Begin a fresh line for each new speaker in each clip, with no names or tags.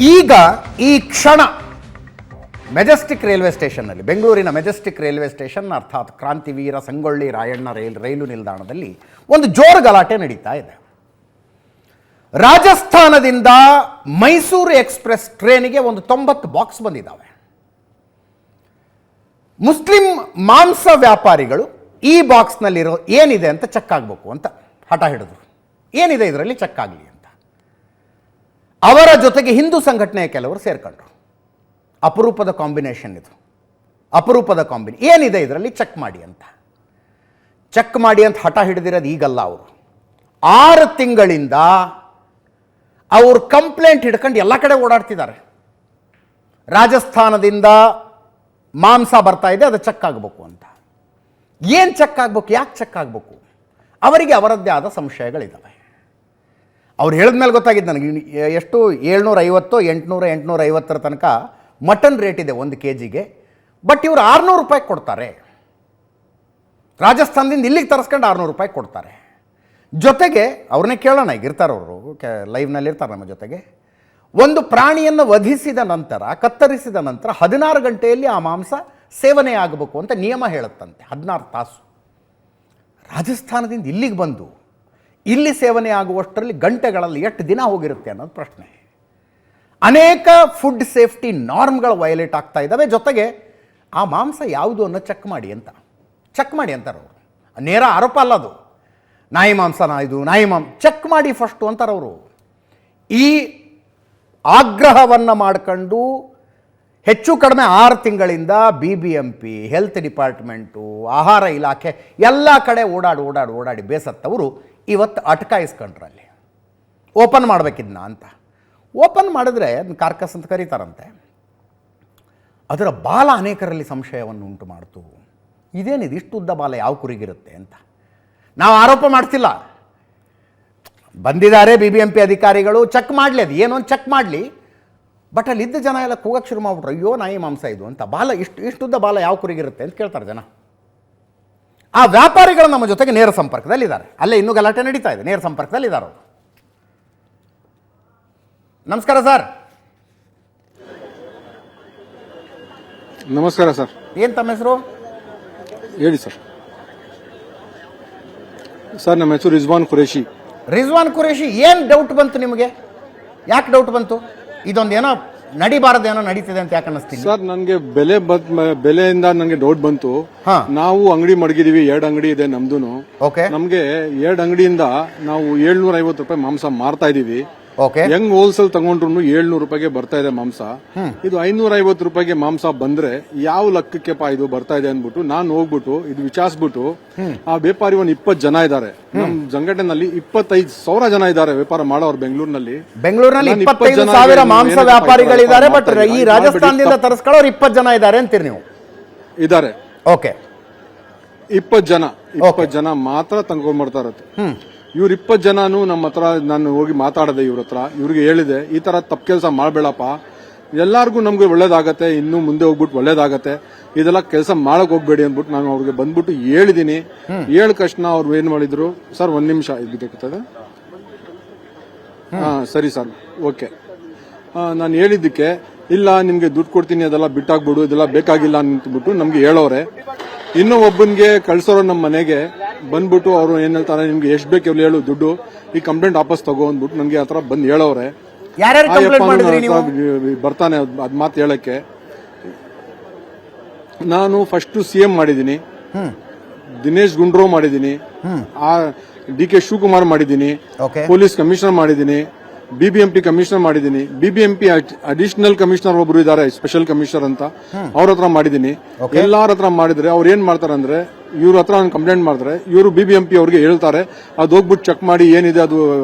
ಈಗ ಈ ಕ್ಷಣ ಮೆಜೆಸ್ಟಿಕ್ ರೈಲ್ವೆ ಸ್ಟೇಷನ್ನಲ್ಲಿ, ಬೆಂಗಳೂರಿನ ಮೆಜೆಸ್ಟಿಕ್ ರೈಲ್ವೆ ಸ್ಟೇಷನ್ ಅರ್ಥಾತ್ ಕ್ರಾಂತಿವೀರ ಸಂಗೊಳ್ಳಿ ರಾಯಣ್ಣ ರೈಲು ನಿಲ್ದಾಣದಲ್ಲಿ ಒಂದು ಜೋರು ಗಲಾಟೆ ನಡೀತಾ ಇದೆ. ರಾಜಸ್ಥಾನದಿಂದ ಮೈಸೂರು ಎಕ್ಸ್ಪ್ರೆಸ್ ಟ್ರೇನಿಗೆ ಒಂದು 90 ಬಾಕ್ಸ್ ಬಂದಿದ್ದಾವೆ. ಮುಸ್ಲಿಂ ಮಾಂಸ ವ್ಯಾಪಾರಿಗಳು ಈ ಬಾಕ್ಸ್ನಲ್ಲಿರೋ ಏನಿದೆ ಅಂತ ಚೆಕ್ ಆಗಬೇಕು ಅಂತ ಹಠ ಹಿಡಿದ್ರು. ಏನಿದೆ ಇದರಲ್ಲಿ ಚೆಕ್ ಆಗಲಿ ಅಂತ. ಅವರ ಜೊತೆಗೆ ಹಿಂದೂ ಸಂಘಟನೆಯ ಕೆಲವರು ಸೇರ್ಕೊಂಡ್ರು. ಅಪರೂಪದ ಕಾಂಬಿನೇಷನ್ ಇದು, ಅಪರೂಪದ ಏನಿದೆ ಇದರಲ್ಲಿ ಚೆಕ್ ಮಾಡಿ ಅಂತ. ಚೆಕ್ ಮಾಡಿ ಅಂತ ಹಠ ಹಿಡಿದಿರೋದು ಈಗಲ್ಲ. ಅವರು 6 ತಿಂಗಳಿಂದ ಅವರು ಕಂಪ್ಲೇಂಟ್ ಹಿಡ್ಕೊಂಡು ಎಲ್ಲ ಕಡೆ ಓಡಾಡ್ತಿದ್ದಾರೆ. ರಾಜಸ್ಥಾನದಿಂದ ಮಾಂಸ ಬರ್ತಾ ಇದೆ, ಅದು ಚೆಕ್ ಆಗಬೇಕು ಅಂತ. ಏನು ಚೆಕ್ ಆಗಬೇಕು, ಯಾಕೆ ಚೆಕ್ ಆಗಬೇಕು? ಅವರಿಗೆ ಅವರದ್ದೇ ಆದ ಸಂಶಯಗಳಿದ್ದಾವೆ. ಅವ್ರು ಹೇಳಿದ್ಮೇಲೆ ಗೊತ್ತಾಗಿದ್ದು ನನಗೆ. ಎಷ್ಟು 750 800 850 ತನಕ ಮಟನ್ ರೇಟ್ ಇದೆ 1 kgಗೆ. ಬಟ್ ಇವರು 600 ರೂಪಾಯಿ ಕೊಡ್ತಾರೆ. ರಾಜಸ್ಥಾನದಿಂದ ಇಲ್ಲಿಗೆ ತರಿಸ್ಕೊಂಡು 600 ರೂಪಾಯಿ ಕೊಡ್ತಾರೆ. ಜೊತೆಗೆ ಅವ್ರನ್ನೇ ಕೇಳೋಣ, ಈಗ ಇರ್ತಾರೆ ಅವರು, ಲೈವ್ನಲ್ಲಿ ಇರ್ತಾರೆ ನಮ್ಮ ಜೊತೆಗೆ. ಒಂದು ಪ್ರಾಣಿಯನ್ನು ವಧಿಸಿದ ನಂತರ, ಕತ್ತರಿಸಿದ ನಂತರ 16 ಗಂಟೆಯಲ್ಲಿ ಆ ಮಾಂಸ ಸೇವನೆ ಆಗಬೇಕು ಅಂತ ನಿಯಮ ಹೇಳುತ್ತಂತೆ. 16 ತಾಸು. ರಾಜಸ್ಥಾನದಿಂದ ಇಲ್ಲಿಗೆ ಬಂದು ಇಲ್ಲಿ ಸೇವನೆ ಆಗುವಷ್ಟರಲ್ಲಿ ಗಂಟೆಗಳಲ್ಲಿ ಎಷ್ಟು ದಿನ ಹೋಗಿರುತ್ತೆ ಅನ್ನೋದು ಪ್ರಶ್ನೆ. ಅನೇಕ ಫುಡ್ ಸೇಫ್ಟಿ ನಾರ್ಮ್ಗಳು ವಯೋಲೇಟ್ ಆಗ್ತಾ ಇದ್ದಾವೆ. ಜೊತೆಗೆ ಆ ಮಾಂಸ ಯಾವುದು ಅನ್ನೋ ಚೆಕ್ ಮಾಡಿ ಅಂತಾರೆ ಅವರು. ನೇರ ಆರೋಪ ಅಲ್ಲ ಅದು. ನಾಯಿ ಮಾಂಸನ ಇದು, ನಾಯಿ ಚೆಕ್ ಮಾಡಿ ಫಸ್ಟು ಅಂತಾರೆ ಅವರು. ಈ ಆಗ್ರಹವನ್ನು ಮಾಡಿಕೊಂಡು ಹೆಚ್ಚು ಕಡಿಮೆ 6 ತಿಂಗಳಿಂದ BBMP, ಹೆಲ್ತ್ ಡಿಪಾರ್ಟ್ಮೆಂಟು, ಆಹಾರ ಇಲಾಖೆ ಎಲ್ಲ ಕಡೆ ಓಡಾಡಿ ಬೇಸತ್ತವರು ಇವತ್ತು ಅಟಕಾಯಿಸ್ಕೊಂಡ್ರಲ್ಲಿ. ಓಪನ್ ಮಾಡಬೇಕಿದ್ನ ಅಂತ. ಓಪನ್ ಮಾಡಿದ್ರೆ ಅದನ್ನ ಕಾರ್ಕಸ್ ಅಂತ ಕರೀತಾರಂತೆ. ಅದರ ಬಾಲ ಅನೇಕರಲ್ಲಿ ಸಂಶಯವನ್ನು ಉಂಟು ಮಾಡ್ತು. ಇದೇನಿದು, ಇಷ್ಟು ಉದ್ದ ಬಾಲ ಯಾವ ಕುರಿಗಿರುತ್ತೆ ಅಂತ. ನಾವು ಆರೋಪ ಮಾಡ್ತಿಲ್ಲ. ಬಂದಿದ್ದಾರೆ BBMP ಅಧಿಕಾರಿಗಳು, ಚೆಕ್ ಮಾಡಲಿ, ಅದು ಏನೋ ಚೆಕ್ ಮಾಡಲಿ. ಬಟ್ ಅಲ್ಲಿ ಇದ್ದ ಜನ ಎಲ್ಲ ಕೂಗಕ್ಕೆ ಶುರು ಮಾಡ್ಬಿಟ್ರು, ಅಯ್ಯೋ ನಾಯಿ ಮಾಂಸ ಇದು ಅಂತ. ಬಾಲ ಇಷ್ಟುದ್ದ ಬಾಲ ಯಾವ ಕುರಿಗಿರುತ್ತೆ ಅಂತ ಕೇಳ್ತಾರೆ ಜನ. ಆ ವ್ಯಾಪಾರಿಗಳು ನಮ್ಮ ಜೊತೆಗೆ ನೇರ ಸಂಪರ್ಕದಲ್ಲಿದ್ದಾರೆ. ಅಲ್ಲೇ ಇನ್ನೂ ಗಲಾಟೆ ನಡೀತಾ ಇದೆ, ನೇರ ಸಂಪರ್ಕದಲ್ಲಿದ್ದಾರೆ ಅವರು. ನಮಸ್ಕಾರ ಸರ್.
ನಮಸ್ಕಾರ ಸರ್.
ಏನು ತಮ್ಮ ಹೆಸರು?
ಹೇಳಿ ಸರ್. ಸರ್ ನಮ್ಮ ಹೆಸರು ರಿಜ್ವಾನ್ ಕುರೇಶಿ.
ಏನು ಡೌಟ್ ಬಂತು ನಿಮಗೆ? ಯಾಕೆ ಡೌಟ್ ಬಂತು? ಇದೊಂದೇನೋ ನಡಿಬಾರದೇನೋ ನಡೀತಿದೆ ಅಂತ ಯಾಕೆ ಅನ್ನಿಸ್ತೀನಿ
ಸರ್? ನನಗೆ ಬೆಲೆಯಿಂದ ನನಗೆ ಡೌಟ್ ಬಂತು. ನಾವು ಅಂಗಡಿ ಮಡಗಿದೀವಿ, 2 ಅಂಗಡಿ ಇದೆ ನಮ್ದು. ನಮ್ಗೆ 2 ಅಂಗಡಿಯಿಂದ ನಾವು 750 ರೂಪಾಯಿ ಮಾಂಸ ಮಾರ್ತಾ ಇದೀವಿ. ಹೆಂಗ್ ಹೋಲ್ಸೇಲ್ ತಗೊಂಡ್ರು 700 ರೂಪಾಯಿಗೆ ಬರ್ತಾ ಇದೆ ಮಾಂಸ. ಇದು 550 ರೂಪಾಯಿಗೆ ಮಾಂಸ ಬಂದ್ರೆ ಯಾವ ಲೆಕ್ಕಕ್ಕೆ ಇದು ಬರ್ತಾ ಇದೆ ಅಂದ್ಬಿಟ್ಟು ನಾನು ಹೋಗ್ಬಿಟ್ಟು ಇದು ವಿಚಾರಿಸ್ಬಿಟ್ಟು, ಆ ವ್ಯಾಪಾರಿ 20 ಜನ ಇದ್ದಾರೆ ನಮ್ ಸಂಘಟನೆಯಲ್ಲಿ. 25,000 ಜನ ಇದ್ದಾರೆ ವ್ಯಾಪಾರ ಮಾಡೋರು ಬೆಂಗಳೂರಿನಲ್ಲಿ
25,000 ಮಾಂಸ ವ್ಯಾಪಾರಿಗಳಿದ್ದಾರೆ. ಬಟ್ ಈ ರಾಜಸ್ಥಾನದಿಂದ ತರಿಸ್ಕೊಳ್ಳೋರು 20 ಜನ ಇದ್ದಾರೆ ಅಂತೀರಿ ನೀವು?
ಇದ್ದಾರೆ.
ಓಕೆ,
20 ಜನ ಮಾತ್ರ ತಂದ್ಕೊಂಡ್ಬರ್ತಾ ಇರತ್ತೆ. ಇವ್ರು 20 ಜನನು ನಮ್ಮ ಹತ್ರ ನಾನು ಹೋಗಿ ಮಾತಾಡದೆ, ಇವ್ರ ಹತ್ರ ಇವ್ರಿಗೆ ಹೇಳಿದೆ, ಈ ತರ ತಪ್ಪು ಕೆಲಸ ಮಾಡಬೇಡಪ್ಪ, ಎಲ್ಲಾರ್ಗು ನಮ್ಗೆ ಒಳ್ಳೇದಾಗತ್ತೆ, ಇನ್ನು ಮುಂದೆ ಹೋಗ್ಬಿಟ್ಟು ಒಳ್ಳೇದಾಗತ್ತೆ, ಇದೆಲ್ಲ ಕೆಲಸ ಮಾಡಕ್ ಹೋಗ್ಬೇಡಿ ಅಂದ್ಬಿಟ್ಟು ನಾನು ಅವ್ರಿಗೆ ಬಂದ್ಬಿಟ್ಟು ಹೇಳಿದೀನಿ. ಹೇಳಿದ ತಕ್ಷಣ ಅವ್ರು ಏನ್ ಮಾಡಿದ್ರು, ಸರ್ 1 ನಿಮಿಷ ಇದ್ಬಿಟ್ಟಿರ್ತದೆ. ಸರಿ ಸರ್, ಓಕೆ. ನಾನು ಹೇಳಿದ್ದಕ್ಕೆ, ಇಲ್ಲ ನಿಮ್ಗೆ ದುಡ್ಡು ಕೊಡ್ತೀನಿ, ಅದೆಲ್ಲ ಬಿಟ್ಟಾಗ್ಬಿಡು, ಇದೆಲ್ಲ ಬೇಕಾಗಿಲ್ಲ ಅಂದ್ಬಿಟ್ಟು ನಮ್ಗೆ ಹೇಳೋರೆ. ಇನ್ನೂ ಒಬ್ಬನ್ಗೆ ಕಳ್ಸೋರು ನಮ್ಮ ಮನೆಗೆ ಬಂದ್ಬಿಟ್ಟು ಅವರು ಏನ್ ಹೇಳ್ತಾರೆ, ನಿಮ್ಗೆ ಎಷ್ಟು ಬೇಕು ಹೇಳು ದುಡ್ಡು, ಈ ಕಂಪ್ಲೇಂಟ್ ವಾಪಸ್ ತಗೋ ಅಂದ್ಬಿಟ್ಟು ನನ್ಗೆ ಆತರ ಬಂದ್ ಹೇಳೋರೆ. ಬರ್ತಾನೆ ಅದ್ ಮಾತು ಹೇಳಕ್ಕೆ. ನಾನು ಫಸ್ಟ್ CM ಮಾಡಿದೀನಿ, ದಿನೇಶ್ ಗುಂಡ್ರಾವ್ ಮಾಡಿದೀನಿ, DK ಶಿವಕುಮಾರ್ ಮಾಡಿದೀನಿ, ಪೊಲೀಸ್ ಕಮಿಷನರ್ ಮಾಡಿದೀನಿ, BBMP ಕಮಿಷನರ್ ಮಾಡಿದೀನಿ. BBMP ಅಡಿಷನಲ್ ಕಮಿಷನರ್ ಒಬ್ರು ಇದಾರೆ, ಸ್ಪೆಷಲ್ ಕಮಿಷನರ್ ಅಂತ, ಅವ್ರ ಹತ್ರ ಮಾಡಿದೀನಿ. ಎಲ್ಲಾರ ಹತ್ರ ಮಾಡಿದ್ರೆ ಅವ್ರು ಏನ್ ಮಾಡ್ತಾರೆ ಅಂದ್ರೆ, ಇವ್ರ ಹತ್ರ ನಾನು ಕಂಪ್ಲೇಂಟ್ ಮಾಡಿದ್ರೆ ಇವರು BBMP ಅವ್ರಿಗೆ ಹೇಳ್ತಾರೆ, ಅದು ಹೋಗ್ಬಿಟ್ಟು ಚೆಕ್ ಮಾಡಿ ಏನಿದೆ ಅದು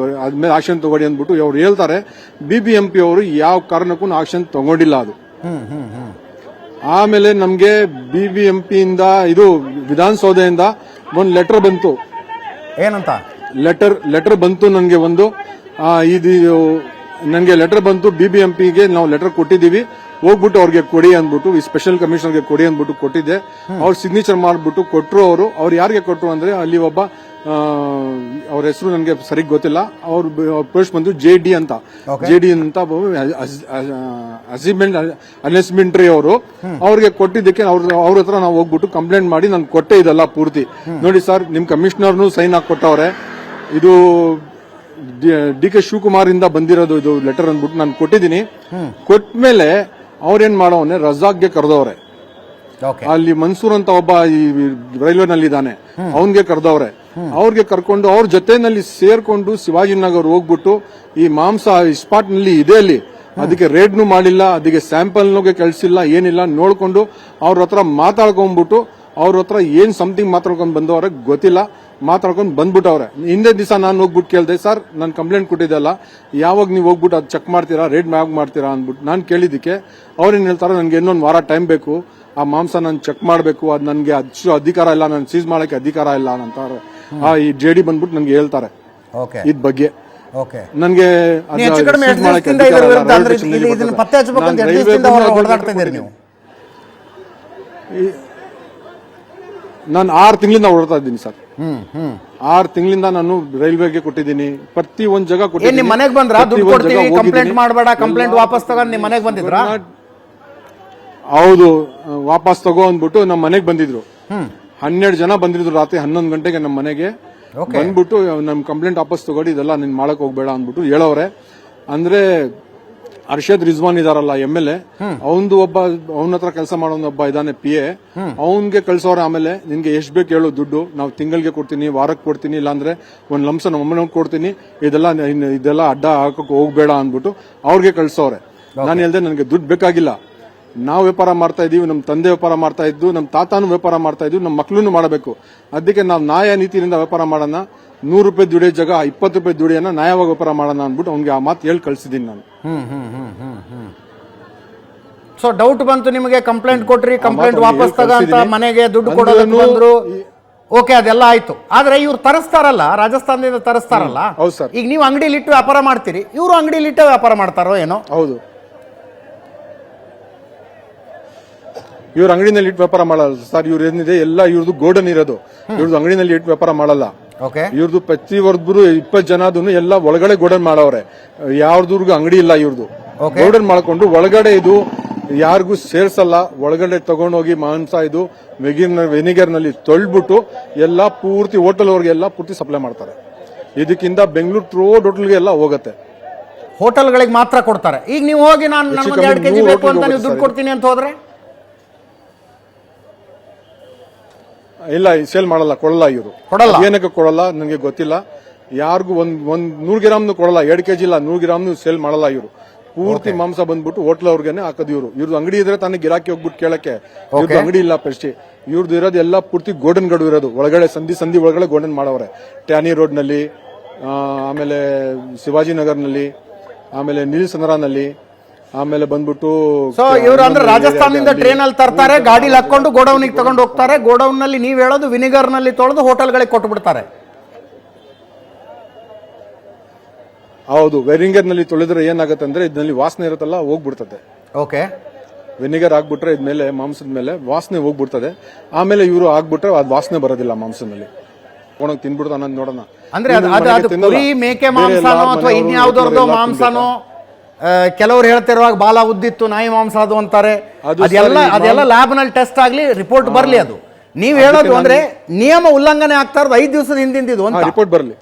ಅದ್ಮೇಲೆ ಆಕ್ಷನ್ ತಗೊಳ್ಳಿ ಅಂದ್ಬಿಟ್ಟು ಅವ್ರು ಹೇಳ್ತಾರೆ. BBMP ಅವರು ಯಾವ ಕಾರಣಕ್ಕೂ ಆಕ್ಷನ್ ತಗೊಂಡಿಲ್ಲ ಅದು. ಆಮೇಲೆ ನಮ್ಗೆ BBMP ಇಂದ ಇದು ವಿಧಾನಸೌಧದಿಂದ ಒಂದು ಲೆಟರ್ ಬಂತು.
ಏನಂತ
ಲೆಟರ್ ಬಂತು ನನಗೆ ಒಂದು. ನನಗೆ ಲೆಟರ್ ಬಂತು, BBMPಗೆ ನಾವು ಲೆಟರ್ ಕೊಟ್ಟಿದ್ದೀವಿ, ಹೋಗ್ಬಿಟ್ಟು ಅವ್ರಿಗೆ ಕೊಡಿ ಅಂದ್ಬಿಟ್ಟು, ಈ ಸ್ಪೆಷಲ್ ಕಮಿಷನರ್ಗೆ ಕೊಡಿ ಅಂದ್ಬಿಟ್ಟು ಕೊಟ್ಟಿದ್ದೆ. ಅವ್ರು ಸಿಗ್ನೇಚರ್ ಮಾಡ್ಬಿಟ್ಟು ಕೊಟ್ರು. ಅವ್ರು ಯಾರಿಗೆ ಕೊಟ್ರು ಅಂದ್ರೆ, ಅಲ್ಲಿ ಒಬ್ಬ ಅವ್ರ ಹೆಸರು ನನಗೆ ಸರಿಗ್ ಗೊತ್ತಿಲ್ಲ. ಅವ್ರ ಪೋಸ್ಟ್ ಬಂದು JD ಅಂತ, JD ಅಂತ ಅಸೆಸ್ಮೆಂಟ್ರಿ ಅವರು. ಅವ್ರಿಗೆ ಕೊಟ್ಟಿದ್ದಕ್ಕೆ ಅವ್ರ ಹತ್ರ ನಾವು ಹೋಗ್ಬಿಟ್ಟು ಕಂಪ್ಲೇಂಟ್ ಮಾಡಿ ನಾನು ಕೊಟ್ಟೆ ಇದೆಲ್ಲ ಪೂರ್ತಿ. ನೋಡಿ ಸರ್, ನಿಮ್ ಕಮಿಷನರ್ನು ಸೈನ್ ಹಾಕಿ ಕೊಟ್ಟವ್ರೆ, ಇದು DK ಶಿವಕುಮಾರ್ ಇಂದ ಬಂದಿರೋದು ಇದು ಲೆಟರ್ ಅಂದ್ಬಿಟ್ಟು ನಾನು ಕೊಟ್ಟಿದ್ದೀನಿ. ಕೊಟ್ಮೇಲೆ ಅವ್ರೇನ್ ಮಾಡೋವನೆ ರಜಾಕ್ಗೆ ಕರೆದವ್ರೆ. ಅಲ್ಲಿ ಮನ್ಸೂರ್ ಅಂತ ಒಬ್ಬ ಈ ರೈಲ್ವೆ ನಲ್ಲಿ ಇದ್ದಾನೆ, ಅವನ್ಗೆ ಕರೆದವ್ರೆ. ಅವ್ರಿಗೆ ಕರ್ಕೊಂಡು ಅವ್ರ ಜೊತೆನಲ್ಲಿ ಸೇರ್ಕೊಂಡು ಶಿವಾಜಿನಗರ್ ಹೋಗ್ಬಿಟ್ಟು ಈ ಮಾಂಸ ಸ್ಪಾಟ್ ನಲ್ಲಿ ಇದೆ ಅಲ್ಲಿ, ಅದಕ್ಕೆ ರೇಡ್ನು ಮಾಡಿಲ್ಲ, ಅದಕ್ಕೆ ಸ್ಯಾಂಪಲ್ಗೆ ಕಳ್ಸಿಲ್ಲ, ಏನಿಲ್ಲ. ನೋಡ್ಕೊಂಡು ಅವ್ರ ಹತ್ರ ಮಾತಾಡ್ಕೊಂಡ್ಬಿಟ್ಟು ಅವ್ರ ಹತ್ರ ಏನ್ ಸಮಥಿಂಗ್ ಮಾತಾಡ್ಕೊಂಡ್ ಬಂದವ್ರೆ ಗೊತ್ತಿಲ್ಲ, ಮಾತಾಡ್ಕೊಂಡು ಬಂದ್ಬಿಟ್ಟವ್ರೆ. ಹಿಂದೆ ದಿವಸ ನಾನು ಹೋಗ್ಬಿಟ್ಟು ಕೇಳಿದೆ, ಸರ್ ನಾನು ಕಂಪ್ಲೇಂಟ್ ಕೊಟ್ಟಿದ್ದಲ್ಲ, ಯಾವಾಗ ನೀವು ಹೋಗ್ಬಿಟ್ಟು ಅದು ಚೆಕ್ ಮಾಡ್ತೀರಾ, ರೇಡ್ ಮಾಡ್ತೀರಾ ಅಂದ್ಬಿಟ್ಟು ನಾನು ಕೇಳಿದ್ದಕ್ಕೆ ಅವ್ರೇನ್ ಹೇಳ್ತಾರೆ, ನನ್ಗೆ ಇನ್ನೊಂದು ವಾರ ಟೈಮ್ ಬೇಕು, ಆ ಮಾಂಸ ನಾನು ಚೆಕ್ ಮಾಡಬೇಕು, ಅದು ನನಗೆ ಅಷ್ಟು ಅಧಿಕಾರ ಇಲ್ಲ, ನಾನು ಸೀಸ್ ಮಾಡಕ್ಕೆ ಅಧಿಕಾರ ಇಲ್ಲ ಅಂತಾರೆ. ಈ JD ಬಂದ್ಬಿಟ್ಟು ನನ್ಗೆ ಹೇಳ್ತಾರೆ ಇದ್ ಬಗ್ಗೆ. ನನ್ಗೆ ನಾನು 6 ತಿಂಗಳಿಂದ ಓಡಾಡ್ತಾ ಇದ್ದೀನಿ ಸರ್. 6 ತಿಂಗಳಿಂದ ನಾನು ರೈಲ್ವೆಗೆ ಕೊಟ್ಟಿದ್ದೀನಿ, ಪ್ರತಿ ಒಂದ್ ಜಾಗ ಕೊಟ್ಟಿದ್ದೀನಿ.
ನಿಮ್ ಮನೆಗೆ ಬಂದ್ರ ದುಡ್ಡು ಕೊಡ್ತೀವಿ, ಕಂಪ್ಲೇಂಟ್ ಮಾಡಬೇಡ, ಕಂಪ್ಲೇಂಟ್ ವಾಪಸ್ ತಗೊಂಡು ನಿಮ್ ಮನೆಗೆ ಬಂದಿದ್ರಾ?
ಹೌದು, ವಾಪಸ್ ತಗೋ ಅಂದ್ಬಿಟ್ಟು ನಮ್ಮ ಮನೆಗೆ ಬಂದಿದ್ರು. 12 ಜನ ಬಂದಿದ್ರು ರಾತ್ರಿ 11 ಗಂಟೆಗೆ ನಮ್ಮ ಮನೆಗೆ ಬಂದ್ಬಿಟ್ಟು ನಮ್ ಕಂಪ್ಲೇಂಟ್ ವಾಪಸ್ ತಗೊಂಡು ಇದೆಲ್ಲ ನೀನ್ ಮಾಡಕ್ ಹೋಗ್ಬೇಡ ಅಂದ್ಬಿಟ್ಟು ಹೇಳವ್ರೆ. ಅಂದ್ರೆ ಅರ್ಷದ್ ರಿಜ್ವಾನ್ ಇದಾರಲ್ಲ MLA, ಅವನದು ಒಬ್ಬ, ಅವನ ಹತ್ರ ಕೆಲಸ ಮಾಡೋನ್ ಒಬ್ಬ ಇದಾನೆ PA, ಅವನ್ಗೆ ಕಳ್ಸವ್ರೆ. ಆಮೇಲೆ ನಿನ್ಗೆ ಎಷ್ಟ್ ಬೇಕು ಹೇಳು ದುಡ್ಡು, ನಾವು ತಿಂಗಳಿಗೆ ಕೊಡ್ತೀನಿ, ವಾರಕ್ಕೆ ಕೊಡ್ತೀನಿ, ಇಲ್ಲಾಂದ್ರೆ ಒಂದ್ ಲಂಸ ನಮ್ಮ ಅಮ್ಮನ ಕೊಡ್ತೀನಿ, ಇದೆಲ್ಲ ಅಡ್ಡ ಹಾಕಕ್ ಹೋಗ್ಬೇಡ ಅಂದ್ಬಿಟ್ಟು ಅವ್ರಿಗೆ ಕಳ್ಸವ್ರೆ. ನಾನು ಹೇಳ್ದೆ ನನಗೆ ದುಡ್ಡು ಬೇಕಾಗಿಲ್ಲ, ನಾವು ವ್ಯಾಪಾರ ಮಾಡ್ತಾ ಇದೀವಿ, ನಮ್ಮ ತಂದೆ ವ್ಯಾಪಾರ ಮಾಡ್ತಾ ಇದ್ದು, ನಮ್ಮ ತಾತಾನು ವ್ಯಾಪಾರ ಮಾಡ್ತಾ ಇದ್ವಿ, ನಮ್ಮ ಮಕ್ಳನ್ನು ಮಾಡಬೇಕು, ಅದಕ್ಕೆ ನಾವು ನ್ಯಾಯ ನೀತಿಯಿಂದ ವ್ಯಾಪಾರ ಮಾಡೋಣ, 100 ರೂಪಾಯಿ ದುಡಿಯೋ ಜಾಗ 20 ರೂಪಾಯಿ ದುಡಿಯೋಣ, ನ್ಯಾಯವಾಗಿ ವ್ಯಾಪಾರ ಮಾಡೋಣ ಅಂದ್ಬಿಟ್ಟು ಅವ್ನಿಗೆ ಆ ಮಾತು ಹೇಳಿ ಕಳ್ಸಿದೀನಿ ನಾನು.
ಸೊ ಡೌಟ್ ಬಂತು ನಿಮಗೆ, ಕಂಪ್ಲೇಂಟ್ ಕೊಟ್ರಿ, ಕಂಪ್ಲೇಂಟ್ ವಾಪಸ್ ತಗಂತ ಮನೆಗೆ ದುಡ್ಡು ಕೊಡೋದಕ್ಕೆ ಬಂದ್ರು, ಓಕೆ ಅದೆಲ್ಲ ಆಯ್ತು. ಆದ್ರೆ ಇವ್ರು ತರಿಸ್ತಾರಲ್ಲ, ರಾಜಸ್ಥಾನದಿಂದ ತರಿಸ್ತಾರಲ್ಲ, ಈಗ ನೀವು ಅಂಗಡಿಲಿ ಇಟ್ಟು ವ್ಯಾಪಾರ ಮಾಡ್ತೀರಿ, ಇವರು ಅಂಗಡಿಲಿ ಇಟ್ಟು ವ್ಯಾಪಾರ ಮಾಡ್ತಾರೋ ಏನೋ?
ಹೌದು, ಇವ್ರ ಅಂಗಡಿನಲ್ಲಿ ಇಟ್ಟು ವ್ಯಾಪಾರ ಮಾಡಲ್ಲ ಸರ್. ಇವ್ರು ಏನಿದೆ ಎಲ್ಲ ಇವ್ರದ್ದು ಗೋಡನ್ ಇರೋದು, ಇವ್ರದ್ದು ಅಂಗಡಿನಲ್ಲಿ ಇಟ್ಟು ವ್ಯಾಪಾರ ಮಾಡಲ್ಲ. ಇವ್ರದ್ದು ಪ್ರತಿಯೊಬ್ಬರು 20 ಜನದೂ ಎಲ್ಲ ಒಳಗಡೆ ಗೋಡನ್ ಮಾಡವ್ರೆ, ಯಾವ್ದೂರ್ಗು ಅಂಗಡಿ ಇಲ್ಲ ಇವ್ರದ್ದು. ಗೋಡನ್ ಮಾಡ್ಕೊಂಡು ಒಳಗಡೆ ಇದು ಯಾರಿಗೂ ಸೇರ್ಸಲ್ಲ, ಒಳಗಡೆ ತಗೊಂಡೋಗಿ ಮಾಂಸ ಇದು ವೆನಿಗರ್ ನಲ್ಲಿ ತೊಳ್ಬಿಟ್ಟು ಎಲ್ಲ ಪೂರ್ತಿ ಹೋಟೆಲ್ ಅವ್ರಿಗೆಲ್ಲ ಪೂರ್ತಿ ಸಪ್ಲೈ ಮಾಡ್ತಾರೆ. ಇದಕ್ಕಿಂತ ಬೆಂಗಳೂರು ರೋಡ್ ಹೋಟೆಲ್ಗೆ ಎಲ್ಲ ಹೋಗುತ್ತೆ,
ಹೋಟೆಲ್ಗಳಿಗೆ ಮಾತ್ರ ಕೊಡ್ತಾರೆ. ಈಗ ನೀವು ಹೋಗಿ ನಾನು 2 kg ಬೇಕು ಅಂತ ನೀವು ದುಡ್ಡು ಕೊಡ್ತೀನಿ ಅಂತ ಹೋದ್ರೆ
ಇಲ್ಲ, ಸೇಲ್ ಮಾಡಲ್ಲ, ಕೊಡಲ್ಲ. ಇವರು ಏನಕ್ಕೆ ಕೊಡಲ್ಲ ನನಗೆ ಗೊತ್ತಿಲ್ಲ. ಯಾರಿಗೂ ಒಂದ್ 100 ಗ್ರಾಮ್ನು ಕೊಡಲ್ಲ, 2 kg ಇಲ್ಲ, 100 ಗ್ರಾಮ್ನು ಸೇಲ್ ಮಾಡಲ್ಲ. ಇವರು ಪೂರ್ತಿ ಮಾಂಸ ಬಂದ್ಬಿಟ್ಟು ಹೋಟ್ಲ್ ಅವ್ರಿಗೇನೆ ಹಾಕೋದು. ಇವ್ರದ್ದು ಅಂಗಡಿ ಇದ್ರೆ ತಾನೇ ಗಿರಾಕಿ ಹೋಗ್ಬಿಟ್ಟು ಕೇಳಕ್ಕೆ, ಇವ್ರದ್ದು ಅಂಗಡಿ ಇಲ್ಲ ಫಸ್ಟ್. ಇವ್ರದ್ದು ಇರೋದು ಎಲ್ಲ ಪೂರ್ತಿ ಗೋಡನ್ ಗಡು ಇರೋದು, ಒಳಗಡೆ ಸಂಧಿ ಒಳಗಡೆ ಗೋಡನ್ ಮಾಡವ್ರೆ. ಟ್ಯಾನಿ ರೋಡ್ ನಲ್ಲಿ, ಆಮೇಲೆ ಶಿವಾಜಿನಗರ್ನಲ್ಲಿ, ಆಮೇಲೆ ನೀಲ್ಸಂದ್ರನಲ್ಲಿ, ಆಮೇಲೆ ಬಂದ್ಬಿಟ್ಟು
ಇವರು ಅಂದ್ರೆ ರಾಜಸ್ಥಾನದಿಂದ ಟ್ರೈನ್ ಅಲ್ಲಿ ತರ್ತಾರೆ, ಗಾಡಿಲಿ ಹಾಕೊಂಡು ಗೋಡೌನಿಗೆ ತಗೊಂಡು ಹೋಗ್ತಾರೆ. ಗೋಡೌನ್ ನಲ್ಲಿ ನೀವು ಹೇಳೋದು ವಿನಿಗರ್ ನಲ್ಲಿ ತೊಳೆದು ಹೋಟೆಲ್ಗಳಿಗೆ ಕೊಟ್ಟು ಬಿಡ್ತಾರೆ.
ಹೌದು, ವೆನಿಗರ್ ನಲ್ಲಿ ತೊಳೆದ್ರೆ ಏನಾಗುತ್ತೆ ಅಂದ್ರೆ ಇದರಲ್ಲಿ ವಾಸನೆ ಇರುತ್ತಲ್ಲ, ಹೋಗ್ಬಿಡ್ತದೆ.
ಓಕೆ,
ವೆನಿಗರ್ ಹಾಕ್ಬಿಟ್ರೆ ಇದ್ಮೇಲೆ ಮಾಂಸದ ಮೇಲೆ ವಾಸನೆ ಹೋಗ್ಬಿಡ್ತದೆ. ಆಮೇಲೆ ಇವರು ಹಾಕ್ಬಿಟ್ರೆ ಅದು ವಾಸನೆ ಬರೋದಿಲ್ಲ ಮಾಂಸದಲ್ಲಿ. ಒಣಗ್ ತಿನ್ಬಿಡ್ತಾನ ನೋಡೋಣ.
ಅಂದ್ರೆ ಕುರಿ ಮೇಕೆ ಮಾಂಸನೋ ಅಥವಾ ಇನ್ಯಾವ್ದವ್ರದ್ದು ಮಾಂಸನೋ, ಕೆಲವರು ಹೇಳ್ತಿರುವಾಗ ಬಾಲ ಉದ್ದಿತ್ತು, ನಾಯಿ ಮಾಂಸ ಅದು ಅಂತಾರೆ. ಅದೆಲ್ಲ ಲ್ಯಾಬ್ ನಲ್ಲಿ ಟೆಸ್ಟ್ ಆಗ್ಲಿ, ರಿಪೋರ್ಟ್ ಬರ್ಲಿ. ಅದು ನೀವ್ ಹೇಳೋದು ಅಂದ್ರೆ ನಿಯಮ ಉಲ್ಲಂಘನೆ ಆಗ್ತಾ ಇರೋದು 5 ದಿವಸದ ಹಿಂದಿಂದಿದ್ದು ಅಂತ
ರಿಪೋರ್ಟ್ ಬರ್ಲಿ.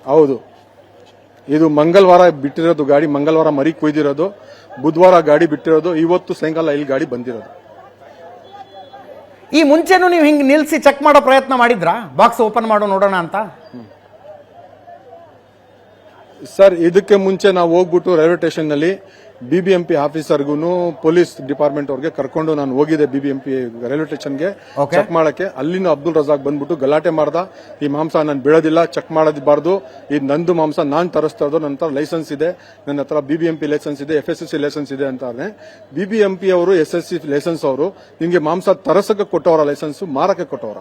ಹೌದು, ಇದು ಮಂಗಳವಾರ ಬಿಟ್ಟಿರೋದು ಗಾಡಿ, ಮಂಗಳವಾರ ಮರಿ ಕೊಯ್ದಿರೋದು, ಬುಧವಾರ ಗಾಡಿ ಬಿಟ್ಟಿರೋದು, ಇವತ್ತು ಸಾಯಂಕಾಲ ಇಲ್ಲಿ ಗಾಡಿ ಬಂದಿರೋದು.
ಈ ಮುಂಚೆನೂ ನೀವು ಹಿಂಗ್ ನಿಲ್ಸಿ ಚೆಕ್ ಮಾಡೋ ಪ್ರಯತ್ನ ಮಾಡಿದ್ರಾ, ಬಾಕ್ಸ್ ಓಪನ್ ಮಾಡೋ ನೋಡೋಣ ಅಂತ?
ಸರ್, ಇದಕ್ಕೆ ಮುಂಚೆ ನಾವು ಹೋಗ್ಬಿಟ್ಟು ರೈಲ್ವೆ ಸ್ಟೇಷನ್ ನಲ್ಲಿ BBMP ಆಫೀಸರ್ಗೂ ಪೊಲೀಸ್ ಡಿಪಾರ್ಟ್ಮೆಂಟ್ ಅವ್ರಿಗೆ ಕರ್ಕೊಂಡು ನಾನು ಹೋಗಿದ್ದೆ BBMP ರೈಲ್ವೆ ಸ್ಟೇಷನ್ಗೆ ಚೆಕ್ ಮಾಡಕ್ಕೆ. ಅಲ್ಲಿನ ಅಬ್ದುಲ್ ರಜಾಕ್ ಬಂದ್ಬಿಟ್ಟು ಗಲಾಟೆ ಮಾಡ್ದ, ಈ ಮಾಂಸ ನಾನು ಬಿಡೋದಿಲ್ಲ, ಚೆಕ್ ಮಾಡೋದಿಬಾರ್ದು, ಇದು ನಂದು ಮಾಂಸ, ನಾನ್ ತರಿಸ್ತಾ ಇರೋದು, ನನ್ನ ಹತ್ರ ಲೈಸೆನ್ಸ್ ಇದೆ, ನನ್ನ ಹತ್ರ BBMP ಲೈಸೆನ್ಸ್ ಇದೆ, FSSC ಲೈಸೆನ್ಸ್ ಇದೆ ಅಂತಾರೆ. BBMP ಅವರು SSC ಲೈಸೆನ್ಸ್ ಅವರು ನಿಮ್ಗೆ ಮಾಂಸ ತರಸಕ್ಕೆ ಕೊಟ್ಟವರ ಲೈಸೆನ್ಸ್, ಮಾರಕ್ಕೆ ಕೊಟ್ಟವರ?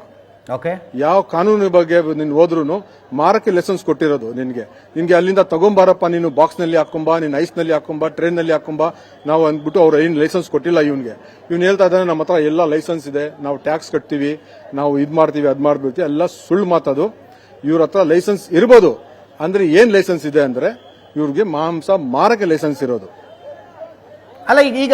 ಓಕೆ,
ಯಾವ ಕಾನೂನು ಬಗ್ಗೆ ನೀನು ಹೋದ್ರು ಮಾರಕ್ಕೆ ಲೈಸೆನ್ಸ್ ಕೊಟ್ಟಿರೋದು ನಿನ್ಗೆ ಅಲ್ಲಿಂದ ತಗೊಂಬಾರಪ್ಪ, ನೀನು ಬಾಕ್ಸ್ ನಲ್ಲಿ ಹಾಕೊಂಬ, ನೀನು ಐಸ್ ನಲ್ಲಿ ಹಾಕೊಂಬ, ಟ್ರೈನ್ ನಲ್ಲಿ ಹಾಕೊಂಬ, ನಾವು ಅಂದ್ಬಿಟ್ಟು ಅವ್ರು ಏನ್ ಲೈಸೆನ್ಸ್ ಕೊಟ್ಟಿಲ್ಲ ಇವ್ನು ಹೇಳ್ತಾ ಇದ್ದಾನೆ ನಮ್ಮ ಹತ್ರ ಎಲ್ಲ ಲೈಸೆನ್ಸ್ ಇದೆ, ನಾವು ಟ್ಯಾಕ್ಸ್ ಕಟ್ತೀವಿ, ನಾವು ಇದ್ ಮಾಡ್ತೀವಿ ಅದ್ ಮಾಡ್ಬಿಡ್ತೀವಿ, ಎಲ್ಲ ಸುಳ್ಳು ಮಾತದು. ಇವ್ರ ಹತ್ರ ಲೈಸೆನ್ಸ್ ಇರ್ಬೋದು, ಅಂದ್ರೆ ಏನ್ ಲೈಸೆನ್ಸ್ ಇದೆ ಅಂದ್ರೆ ಇವ್ರಿಗೆ ಮಾಂಸ ಮಾರಕ್ಕೆ ಲೈಸೆನ್ಸ್ ಇರೋದು.
ಅಲ್ಲ ಈಗ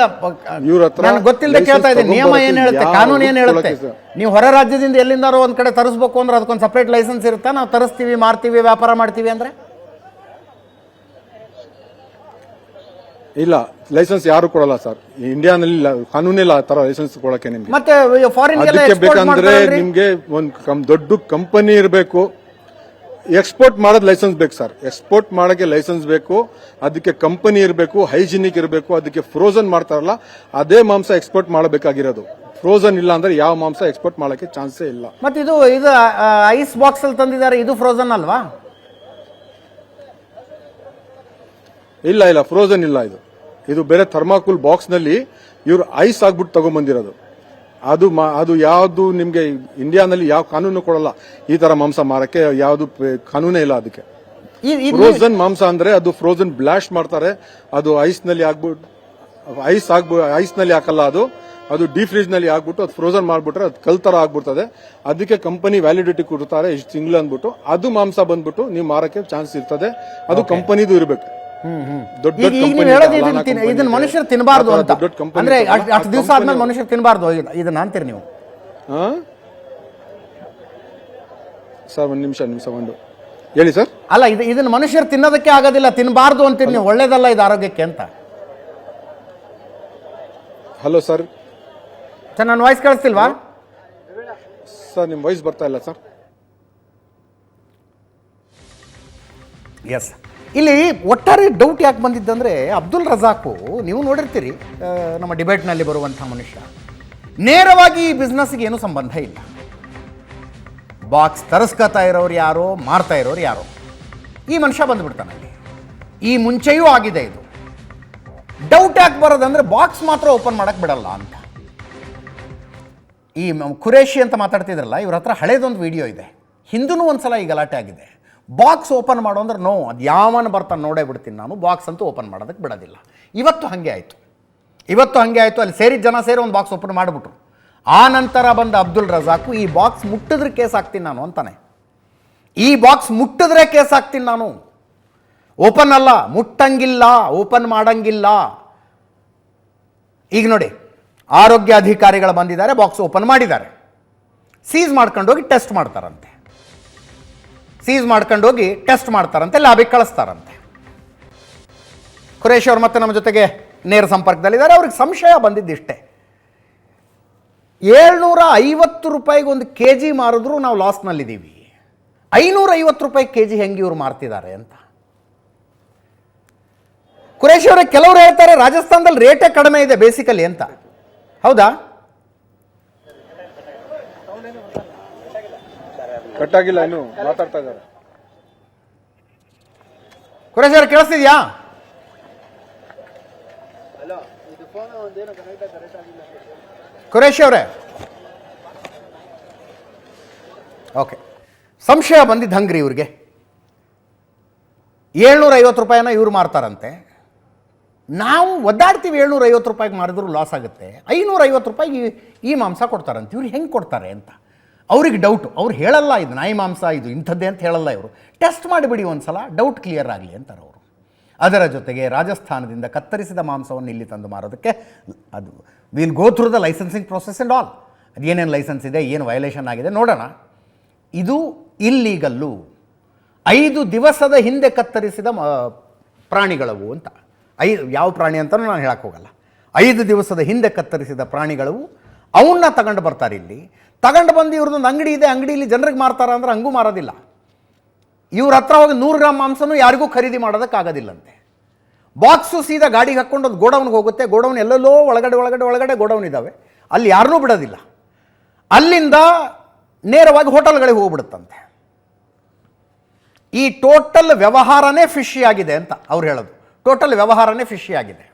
ಇವ್ರ ಹತ್ರ
ನಾನು ಗೊತ್ತಿಲ್ಲದೆ ಕೇಳ್ತಾ ಇದ್ದೀನಿ, ನಿಯಮ ಏನ್ ಹೇಳುತ್ತೆ, ಕಾನೂನು ಏನ್ ಹೇಳುತ್ತೆ? ನೀವು ಹೊರ ರಾಜ್ಯದಿಂದ ಎಲ್ಲಿಂದಾರೋ ಒಂದ್ ಕಡೆ ತರಿಸ್ಬೇಕು ಅಂದ್ರೆ ಅದಕ್ಕೊಂದು ಸಪರೇಟ್ ಲೈಸೆನ್ಸ್ ಇರುತ್ತಾ? ನಾವು ತರಿಸ್ತೀವಿ, ಮಾರ್ತೀವಿ, ವ್ಯಾಪಾರ ಮಾಡ್ತೀವಿ ಅಂದ್ರೆ
ಇಲ್ಲ, ಲೈಸೆನ್ಸ್ ಯಾರು ಕೊಡಲ್ಲ ಸರ್. ಇಂಡಿಯಾನಲ್ಲಿ ಕಾನೂನಿಲ್ಲ ಆ ತರ ಲೈಸೆನ್ಸ್ ಕೊಡಕ್ಕೆ ನಿಮ್ಗೆ.
ಮತ್ತೆ ಫಾರಿನ್
ಅದಕ್ಕೆ ಬೇಕಂದ್ರೆ ನಿಮ್ಗೆ ಒಂದ್ ದೊಡ್ಡ ಕಂಪನಿ ಇರಬೇಕು, ಎಕ್ಸ್ಪೋರ್ಟ್ ಮಾಡೋದು ಲೈಸೆನ್ಸ್ ಬೇಕು ಸರ್. ಎಕ್ಸ್ಪೋರ್ಟ್ ಮಾಡಕ್ಕೆ ಲೈಸೆನ್ಸ್ ಬೇಕು, ಅದಕ್ಕೆ ಕಂಪನಿ ಇರಬೇಕು, ಹೈಜಿನಿಕ್ ಇರಬೇಕು, ಅದಕ್ಕೆ ಫ್ರೋಜನ್ ಮಾಡ್ತಾರಲ್ಲ ಅದೇ ಮಾಂಸ ಎಕ್ಸ್ಪೋರ್ಟ್ ಮಾಡಬೇಕಾಗಿರೋದು. ಫ್ರೋಜನ್ ಇಲ್ಲ ಅಂದ್ರೆ ಯಾವ ಮಾಂಸ ಎಕ್ಸ್ಪೋರ್ಟ್ ಮಾಡಕ್ಕೆ ಚಾನ್ಸೇ ಇಲ್ಲ.
ಮತ್ತೆ ಇದು ಐಸ್ ಬಾಕ್ಸ್ ಅಲ್ಲಿ ತಂದಿದ್ದಾರೆ, ಇದು ಫ್ರೋಜನ್ ಅಲ್ವಾ?
ಇಲ್ಲ, ಫ್ರೋಜನ್ ಇಲ್ಲ. ಇದು ಬೇರೆ ಥರ್ಮಾಕೋಲ್ ಬಾಕ್ಸ್ ನಲ್ಲಿ ಇವ್ರು ಐಸ್ ಆಗ್ಬಿಟ್ಟು ತಗೊಂಡ್ಬಂದಿರೋದು. ಅದು ಯಾವ್ದು ನಿಮ್ಗೆ ಇಂಡಿಯಾನಲ್ಲಿ ಯಾವ ಕಾನೂನು ಕೊಡಲ್ಲ ಈ ತರ ಮಾಂಸ ಮಾರಕ್ಕೆ, ಯಾವ್ದು ಕಾನೂನೇ ಇಲ್ಲ ಅದಕ್ಕೆ. ಫ್ರೋಜನ್ ಮಾಂಸ ಅಂದ್ರೆ ಅದು ಫ್ರೋಜನ್ ಬ್ಲಾಸ್ಟ್ ಮಾಡ್ತಾರೆ, ಅದು ಐಸ್ ನಲ್ಲಿ ಐಸ್ ನಲ್ಲಿ ಹಾಕಲ್ಲ, ಅದು ಡೀಪ್ ಫ್ರೀಜ್ ನಲ್ಲಿ ಹಾಕ್ಬಿಟ್ಟು ಅದು ಫ್ರೋಜನ್ ಮಾಡ್ಬಿಟ್ರೆ ಅದು ಕಲ್ ತರ ಆಗ್ಬಿಡ್ತದೆ. ಅದಕ್ಕೆ ಕಂಪನಿ ವ್ಯಾಲಿಡಿಟಿ ಕೊಡ್ತಾರೆ ಇಷ್ಟು ತಿಂಗಳು ಅಂದ್ಬಿಟ್ಟು, ಅದು ಮಾಂಸ ಬಂದ್ಬಿಟ್ಟು ನೀವು ಮಾರಕ್ಕೆ ಚಾನ್ಸ್ ಇರ್ತದೆ. ಅದು ಕಂಪನಿದು ಇರಬೇಕು.
ಇದನ್ನ ಮನುಷ್ಯರು ತಿನ್ನಬಾರ್ದು ಅಂತ ಅಂದ್ರೆ ಅಷ್ಟು ದಿವಸ ಆದ್ಮೇಲೆ ಮನುಷ್ಯರು ತಿನ್ನಬಾರ್ದು ಇದನ್ನ ಅಂತೀರಿ ನೀವು?
ಸರ್ ಒಂದ್ ನಿಮಿಷ ಒಂದು ಹೇಳಿ ಸರ್.
ಅಲ್ಲ, ಇದನ್ನ ಮನುಷ್ಯರು ತಿನ್ನೋದಕ್ಕೆ ಆಗೋದಿಲ್ಲ, ತಿನ್ನಬಾರ್ದು ಅಂತೀರಿ ನೀವು, ಒಳ್ಳೇದಲ್ಲ ಇದು ಆರೋಗ್ಯಕ್ಕೆ ಅಂತ.
ಹಲೋ ಸರ್,
ನನ್ನ ವಾಯ್ಸ್ ಕೇಳಿಸ್ತಿಲ್ವಾ
ಸರ್? ನಿಮ್ ವಾಯ್ಸ್ ಬರ್ತಾ ಇಲ್ಲ ಸರ್.
ಎಸ್, ಇಲ್ಲಿ ಒಟ್ಟಾರೆ ಡೌಟ್ ಯಾಕೆ ಬಂದಿದ್ದಂದರೆ, ಅಬ್ದುಲ್ ರಜಾಕು ನೀವು ನೋಡಿರ್ತೀರಿ, ನಮ್ಮ ಡಿಬೇಟ್ನಲ್ಲಿ ಬರುವಂಥ ಮನುಷ್ಯ, ನೇರವಾಗಿ ಈ ಬಿಸ್ನೆಸ್ಗೆ ಏನೂ ಸಂಬಂಧ ಇಲ್ಲ. ಬಾಕ್ಸ್ ತರಿಸ್ಕೊತಾ ಇರೋರು ಯಾರೋ, ಮಾರ್ತಾ ಇರೋರು ಯಾರೋ, ಈ ಮನುಷ್ಯ ಬಂದುಬಿಡ್ತಾನೆ ಅಲ್ಲಿ. ಈ ಮುಂಚೆಯೂ ಆಗಿದೆ ಇದು. ಡೌಟ್ ಯಾಕೆ ಬರೋದಂದರೆ ಬಾಕ್ಸ್ ಮಾತ್ರ ಓಪನ್ ಮಾಡೋಕ್ಕೆ ಬಿಡಲ್ಲ ಅಂತ. ಈ ಖುರೇಶಿ ಅಂತ ಮಾತಾಡ್ತಿದ್ರಲ್ಲ, ಇವ್ರ ಹತ್ರ ಹಳೇದೊಂದು ವಿಡಿಯೋ ಇದೆ, ಹಿಂದೂ ಒಂದ್ಸಲ ಈ ಗಲಾಟೆ ಆಗಿದೆ. ಬಾಕ್ಸ್ ಓಪನ್ ಮಾಡು ಅಂದ್ರೆ ನೋ, ಅದು ಯಾವನು ಬರ್ತಾನೆ ನೋಡೇ ಬಿಡ್ತೀನಿ ನಾನು, ಬಾಕ್ಸ್ ಅಂತೂ ಓಪನ್ ಮಾಡೋದಕ್ಕೆ ಬಿಡೋದಿಲ್ಲ. ಇವತ್ತು ಹಾಗೆ ಆಯಿತು, ಅಲ್ಲಿ ಸೇರಿದ ಜನ ಸೇರಿ ಒಂದು ಬಾಕ್ಸ್ ಓಪನ್ ಮಾಡಿಬಿಟ್ರು. ಆ ನಂತರ ಬಂದ ಅಬ್ದುಲ್ ರಜಾಕು, ಈ ಬಾಕ್ಸ್ ಮುಟ್ಟಿದ್ರೆ ಕೇಸ್ ಹಾಕ್ತೀನಿ ನಾನು ಅಂತಾನೆ. ಈ ಬಾಕ್ಸ್ ಮುಟ್ಟಿದ್ರೆ ಕೇಸ್ ಹಾಕ್ತೀನಿ ನಾನು, ಓಪನ್ ಅಲ್ಲ, ಮುಟ್ಟಂಗಿಲ್ಲ, ಓಪನ್ ಮಾಡಂಗಿಲ್ಲ. ಈಗ ನೋಡಿ, ಆರೋಗ್ಯ ಅಧಿಕಾರಿಗಳು ಬಂದಿದ್ದಾರೆ, ಬಾಕ್ಸ್ ಓಪನ್ ಮಾಡಿದ್ದಾರೆ, ಸೀಸ್ ಮಾಡ್ಕೊಂಡೋಗಿ ಟೆಸ್ಟ್ ಮಾಡ್ತಾರಂತೆ. ಲ್ಯಾಬಿಗೆ ಕಳಿಸ್ತಾರಂತೆ. ಖುರೇಶಿ ಅವರು ಮತ್ತೆ ನಮ್ಮ ಜೊತೆಗೆ ನೇರ ಸಂಪರ್ಕದಲ್ಲಿದ್ದಾರೆ. ಅವ್ರಿಗೆ ಸಂಶಯ ಬಂದಿದ್ದಿಷ್ಟೇ, 750 ರೂಪಾಯಿಗೆ ಒಂದು kg ಮಾರಿದ್ರು ನಾವು ಲಾಸ್ನಲ್ಲಿದ್ದೀವಿ, 550 ರೂಪಾಯಿ kg ಹೆಂಗೆ ಇವ್ರು ಮಾರ್ತಿದ್ದಾರೆ ಅಂತ. ಖುರೇಶಿ ಅವರೇ, ಕೆಲವರು ಹೇಳ್ತಾರೆ ರಾಜಸ್ಥಾನದಲ್ಲಿ ರೇಟೇ ಕಡಿಮೆ ಇದೆ ಬೇಸಿಕಲಿ ಅಂತ, ಹೌದಾ?
ಕಟ್ಟಾಗಿಲ್ಲ, ಇನ್ನು ಮಾತಾಡ್ತಾ ಇದ್ದಾರೆ.
ಖುರೇಶಿ ಅವ್ರು ಕೇಳಿಸ್ತಿದ್ಯಾ? ಖುರೇಶಿ ಅವರೇ, ಓಕೆ. ಸಂಶಯ ಬಂದಿದ್ದು ಹಂಗ್ರಿ ಇವ್ರಿಗೆ, 750 ರೂಪಾಯಿನ ಇವ್ರು ಮಾರ್ತಾರಂತೆ. ನಾವು ಒದ್ದಾಡ್ತೀವಿ, 750 ರೂಪಾಯಿಗೆ ಮಾರಿದ್ರು ಲಾಸ್ ಆಗುತ್ತೆ, 550 ರೂಪಾಯಿಗೆ ಈ ಮಾಂಸ ಕೊಡ್ತಾರಂತೆ. ಇವ್ರು ಹೆಂಗೆ ಕೊಡ್ತಾರೆ ಅಂತ ಅವ್ರಿಗೆ ಡೌಟು. ಅವ್ರು ಹೇಳಲ್ಲ ಇದು ನಾಯಿ ಮಾಂಸ, ಇದು ಇಂಥದ್ದೇ ಅಂತ ಹೇಳಲ್ಲ. ಇವರು ಟೆಸ್ಟ್ ಮಾಡಿಬಿಡಿ ಒಂದ್ಸಲ, ಡೌಟ್ ಕ್ಲಿಯರ್ ಆಗಲಿ ಅಂತಾರೆ ಅವರು. ಅದರ ಜೊತೆಗೆ ರಾಜಸ್ಥಾನದಿಂದ ಕತ್ತರಿಸಿದ ಮಾಂಸವನ್ನು ಇಲ್ಲಿ ತಂದು ಮಾರೋದಕ್ಕೆ ಅದು will go through the licensing process and all. ಅದೇನೇನು ಲೈಸೆನ್ಸ್ ಇದೆ, ಏನು ವಯಲೇಷನ್ ಆಗಿದೆ ನೋಡೋಣ. ಇದು ಇಲ್ಲೀಗಲ್ಲು. 5 ದಿವಸದ ಹಿಂದೆ ಕತ್ತರಿಸಿದ ಪ್ರಾಣಿಗಳವು ಅಂತ. ಯಾವ ಪ್ರಾಣಿ ಅಂತಲೂ ನಾನು ಹೇಳಕ್ಕೆ ಹೋಗಲ್ಲ. 5 ದಿವಸದ ಹಿಂದೆ ಕತ್ತರಿಸಿದ ಪ್ರಾಣಿಗಳವು, ಅವನ್ನ ತಗೊಂಡು ಬರ್ತಾರೆ ಇಲ್ಲಿ. ತಗೊಂಡು ಬಂದು ಇವ್ರದ್ದೊಂದು ಅಂಗಡಿ ಇದೆ, ಅಂಗಡಿಯಲ್ಲಿ ಜನರಿಗೆ ಮಾರ್ತಾರ ಅಂದ್ರೆ ಹಂಗೂ ಮಾರೋದಿಲ್ಲ. ಇವ್ರ ಹತ್ರ ಹೋಗಿ 100 ಗ್ರಾಮ್ ಮಾಂಸನೂ ಯಾರಿಗೂ ಖರೀದಿ ಮಾಡೋದಕ್ಕಾಗೋದಿಲ್ಲಂತೆ. ಬಾಕ್ಸು ಸೀದಾ ಗಾಡಿಗೆ ಹಾಕ್ಕೊಂಡು ಒಂದು ಗೋಡೌನ್ಗೆ ಹೋಗುತ್ತೆ. ಗೋಡೌನ್ ಎಲ್ಲೆಲ್ಲೋ ಒಳಗಡೆ ಗೋಡೌನ್ ಇದ್ದಾವೆ, ಅಲ್ಲಿ ಯಾರನ್ನೂ ಬಿಡೋದಿಲ್ಲ. ಅಲ್ಲಿಂದ ನೇರವಾಗಿ ಹೋಟೆಲ್ಗಳಿಗೆ ಹೋಗ್ಬಿಡುತ್ತಂತೆ. ಈ ಟೋಟಲ್ ವ್ಯವಹಾರನೇ ಫಿಶಿ ಆಗಿದೆ ಅಂತ ಅವ್ರು ಹೇಳೋದು. ಟೋಟಲ್ ವ್ಯವಹಾರನೇ ಫಿಶಿ ಆಗಿದೆ.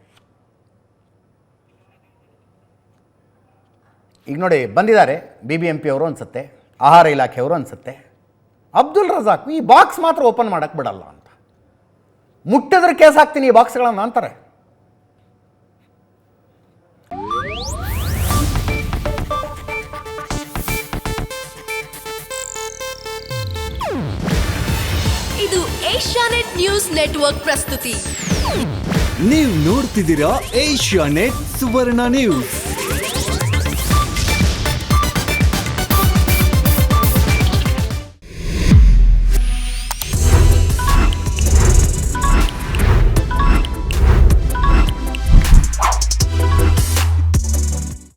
ಈಗ ನೋಡಿ ಬಂದಿದ್ದಾರೆ BBMP ಅವರು ಅನ್ಸುತ್ತೆ, ಆಹಾರ ಇಲಾಖೆಯವರು ಅನಿಸುತ್ತೆ. ಅಬ್ದುಲ್ ರಜಾಕ್ ಈ ಬಾಕ್ಸ್ ಮಾತ್ರ ಓಪನ್ ಮಾಡೋಕ್ಕೆ ಬಿಡಲ್ಲ ಅಂತ, ಮುಟ್ಟಿದ್ರೆ ಕೇಸ್ ಹಾಕ್ತೀನಿ ಈ ಬಾಕ್ಸ್ಗಳನ್ನು ಅಂತಾರೆ.
ಇದು ಏಷ್ಯಾನೆಟ್ ನ್ಯೂಸ್ ನೆಟ್ವರ್ಕ್ ಪ್ರಸ್ತುತಿ.
ನೀವು ನೋಡ್ತಿದ್ದೀರಾ ಏಷ್ಯಾನೆಟ್ ಸುವರ್ಣ ನ್ಯೂಸ್.